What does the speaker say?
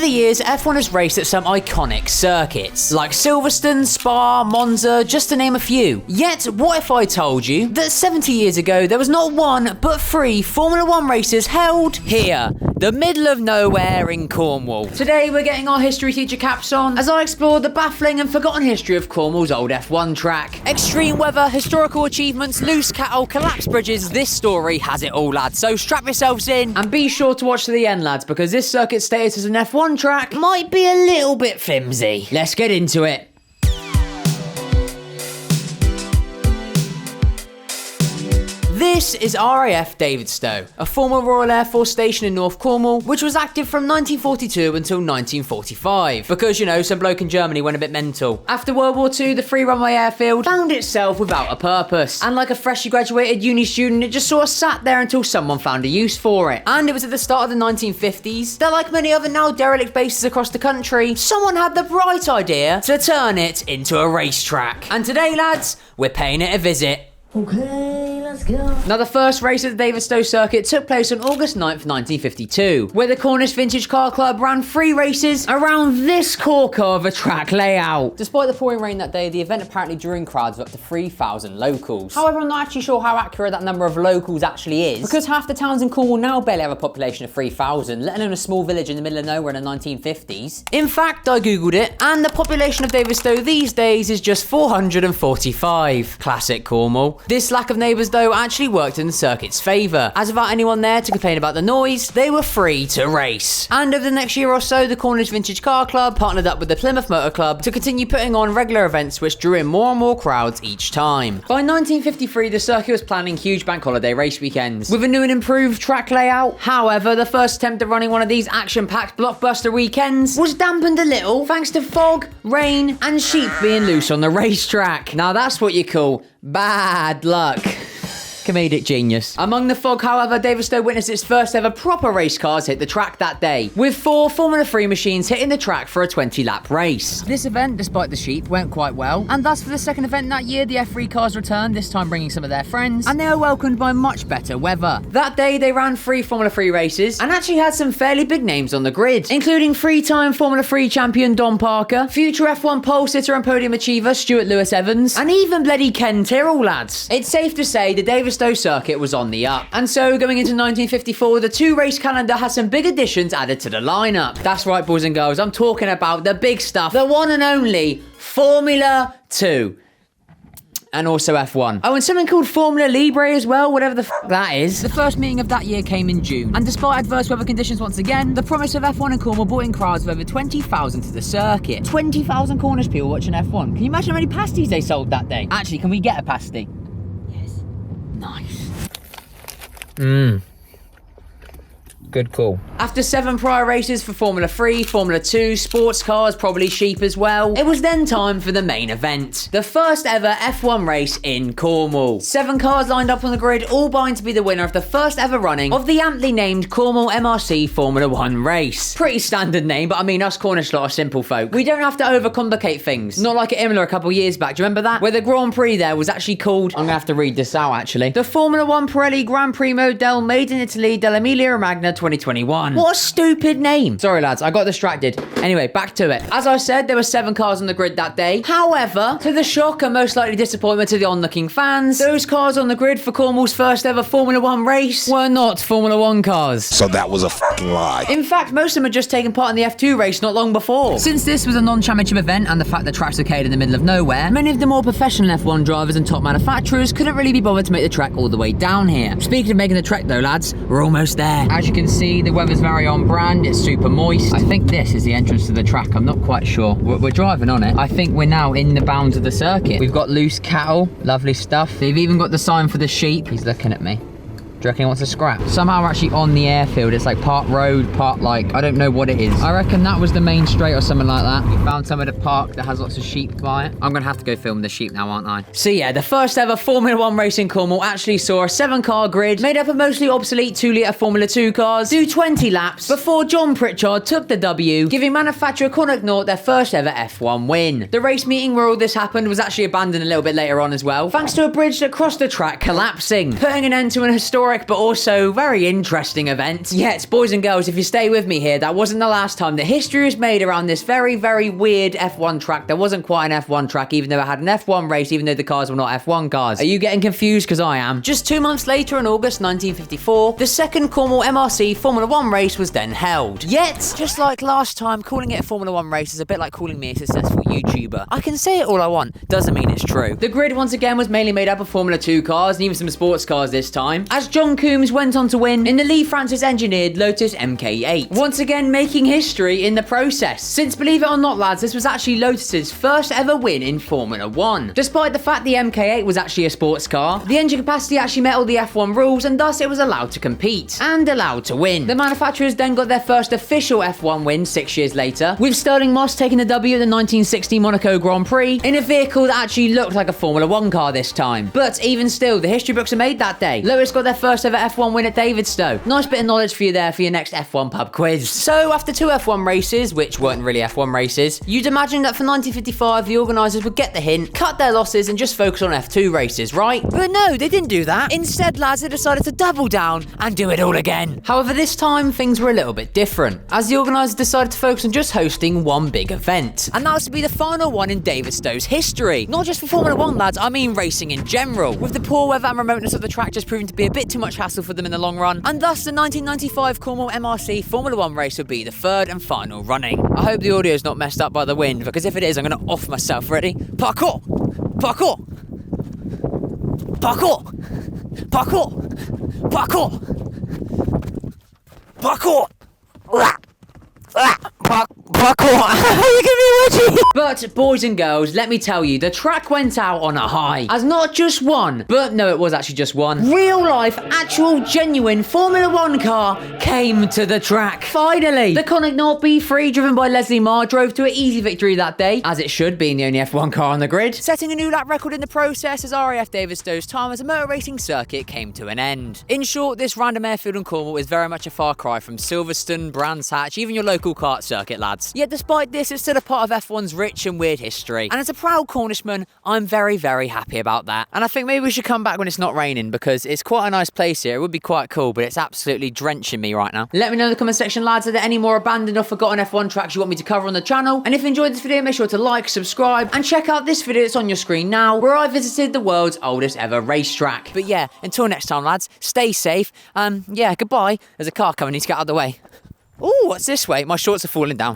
Over the years, F1 has raced at some iconic circuits, like Silverstone, Spa, Monza, just to name a few. Yet, what if I told you that 70 years ago, there was not one, but 3 Formula 1 races held here, the middle of nowhere in Cornwall. Today, we're getting our history teacher caps on as I explore the baffling and forgotten history of Cornwall's old F1 track. Extreme weather, historical achievements, loose cattle, collapsed bridges, this story has it all, lads. So strap yourselves in and be sure to watch to the end, lads, because this circuit's status as an F1 track might be a little bit flimsy. Let's get into it. This is RAF Davidstow, a former Royal Air Force station in North Cornwall, which was active from 1942 until 1945. Because, you know, some bloke in Germany went a bit mental. After World War II, the free runway airfield found itself without a purpose. And like a freshly graduated uni student, it just sort of sat there until someone found a use for it. And it was at the start of the 1950s that, like many other now derelict bases across the country, someone had the bright idea to turn it into a racetrack. And today, lads, we're paying it a visit. Okay, let's go. Now, the first race at the Davidstow circuit took place on August 9th, 1952, where the Cornish Vintage Car Club ran 3 races around this corker of a track layout. Despite the pouring rain that day, the event apparently drew in crowds of up to 3,000 locals. However, I'm not actually sure how accurate that number of locals actually is, because half the towns in Cornwall now barely have a population of 3,000, let alone a small village in the middle of nowhere in the 1950s. In fact, I googled it, and the population of Davidstow these days is just 445. Classic Cornwall. This lack of neighbours though actually worked in the circuit's favour, as without anyone there to complain about the noise, they were free to race. And over the next year or so, the Cornish Vintage Car Club partnered up with the Plymouth Motor Club to continue putting on regular events which drew in more and more crowds each time. By 1953, the circuit was planning huge bank holiday race weekends, with a new and improved track layout. However, the first attempt at running one of these action-packed blockbuster weekends was dampened a little thanks to fog, rain, and sheep being loose on the racetrack. Now that's what you call bad luck. Comedic genius. Among the fog, however, Davidstow witnessed its first ever proper race cars hit the track that day, with 4 Formula 3 machines hitting the track for a 20-lap race. This event, despite the sheep, went quite well, and thus for the second event that year, the F3 cars returned, this time bringing some of their friends, and they were welcomed by much better weather. That day, they ran 3 Formula 3 races, and actually had some fairly big names on the grid, including 3-time Formula 3 champion Don Parker, future F1 pole sitter and podium achiever Stuart Lewis-Evans, and even bloody Ken Tyrrell, lads. It's safe to say the Davidstow circuit was on the up. And so, going into 1954, the 2-race calendar has some big additions added to the lineup. That's right, boys and girls, I'm talking about the big stuff, the one and only Formula 2. And also F1. Oh, and something called Formula Libre as well, whatever the that is. The first meeting of that year came in June, and despite adverse weather conditions once again, the promise of F1 in Cornwall brought in crowds of over 20,000 to the circuit. 20,000 Cornish people watching F1. Can you imagine how many pasties they sold that day? Actually, can we get a pasty? Yes. Nice. Good call. After 7 prior races for Formula 3, Formula 2, sports cars, probably sheep as well, it was then time for the main event. The first ever F1 race in Cornwall. 7 cars lined up on the grid, all vying to be the winner of the first ever running of the amply named Cornwall MRC Formula 1 race. Pretty standard name, but I mean, us Cornish lot are simple folk. We don't have to overcomplicate things. Not like at Imola a couple years back, do you remember that? Where the Grand Prix there was actually called, I'm gonna have to read this out actually, the Formula 1 Pirelli Gran Primo del Made in Italy dell'Emilia Romagna 2021. What a stupid name. Sorry lads, I got distracted. Anyway, back to it. As I said, there were 7 cars on the grid that day. However, to the shock and most likely disappointment to the onlooking fans, those cars on the grid for Cornwall's first ever Formula 1 race were not Formula 1 cars. So that was a fucking lie. In fact, most of them had just taken part in the F2 race not long before. Since this was a non-championship event and the fact the track's located in the middle of nowhere, many of the more professional F1 drivers and top manufacturers couldn't really be bothered to make the trek all the way down here. Speaking of making the trek though, lads, we're almost there. As you can see, the weather's very on brand, it's super moist. I think this is the entrance to the track, I'm not quite sure. We're driving on it. I think we're now in the bounds of the circuit. We've got loose cattle, lovely stuff. They've even got the sign for the sheep. He's looking at me. Do you reckon he wants to scrap? Somehow we're actually on the airfield. It's like part road, part like, I don't know what it is. I reckon that was the main straight or something like that. We found some at a park that has lots of sheep by it. I'm gonna have to go film the sheep now, aren't I? So yeah, the first ever Formula 1 race in Cornwall actually saw a 7-car grid made up of mostly obsolete 2-litre Formula 2 cars do 20 laps before John Pritchard took the W, giving manufacturer Connaught their first ever F1 win. The race meeting where all this happened was actually abandoned a little bit later on as well, thanks to a bridge that crossed the track collapsing, putting an end to an historic historic but also very interesting event. Yet, boys and girls, if you stay with me here, that wasn't the last time that history was made around this very, very weird F1 track. There wasn't quite an F1 track, even though it had an F1 race, even though the cars were not F1 cars. Are you getting confused? Because I am. Just 2 months later, in August 1954, the second Cornwall MRC Formula 1 race was then held. Yet, just like last time, calling it a Formula 1 race is a bit like calling me a successful YouTuber. I can say it all I want, doesn't mean it's true. The grid once again was mainly made up of Formula 2 cars and even some sports cars this time, as John Coombs went on to win in the Lee Francis engineered Lotus MK8, once again making history in the process. Since, believe it or not lads, this was actually Lotus's first ever win in Formula 1. Despite the fact the MK8 was actually a sports car, the engine capacity actually met all the F1 rules and thus it was allowed to compete and allowed to win. The manufacturers then got their first official F1 win 6 years later, with Sterling Moss taking the W at the 1960 Monaco Grand Prix in a vehicle that actually looked like a Formula 1 car this time. But even still, the history books are made that day. Lotus got their first ever F1 win at Davidstow. Nice bit of knowledge for you there for your next F1 pub quiz. So after 2 F1 races, which weren't really F1 races, you'd imagine that for 1955 the organisers would get the hint, cut their losses and just focus on F2 races, right? But no, they didn't do that. Instead, lads, they decided to double down and do it all again. However, this time things were a little bit different, as the organisers decided to focus on just hosting one big event. And that was to be the final one in Davidstow's history. Not just for Formula 1 lads, I mean racing in general, with the poor weather and remoteness of the track just proving to be a bit too much hassle for them in the long run, and thus the 1995 Cornwall MRC Formula 1 race would be the third and final running. I hope the audio's not messed up by the wind, because if it is, I'm going to off myself. Ready? Parkour! Parkour! Parkour! Parkour! Parkour! Parkour! Parkour! You give me a wedgie! But, boys and girls, let me tell you, the track went out on a high. As not just one, but no, it was actually just one, real life, actual, genuine Formula 1 car came to the track. Finally! The Conic Naught B3, driven by Leslie Marr, drove to an easy victory that day, as it should, being the only F1 car on the grid, setting a new lap record in the process as RAF Davidstow's time as a motor racing circuit came to an end. In short, this random airfield in Cornwall is very much a far cry from Silverstone, Brands Hatch, even your local kart circuit, lads. Yet despite this, it's still a part of F1's rich and weird history. And as a proud Cornishman, I'm very, very happy about that. And I think maybe we should come back when it's not raining, because it's quite a nice place here. It would be quite cool, but it's absolutely drenching me right now. Let me know in the comment section, lads, are there any more abandoned or forgotten F1 tracks you want me to cover on the channel? And if you enjoyed this video, make sure to like, subscribe, and check out this video that's on your screen now, where I visited the world's oldest ever racetrack. But yeah, until next time, lads, stay safe. Yeah, goodbye. There's a car coming, need to get out of the way. Ooh, what's this way? My shorts are falling down.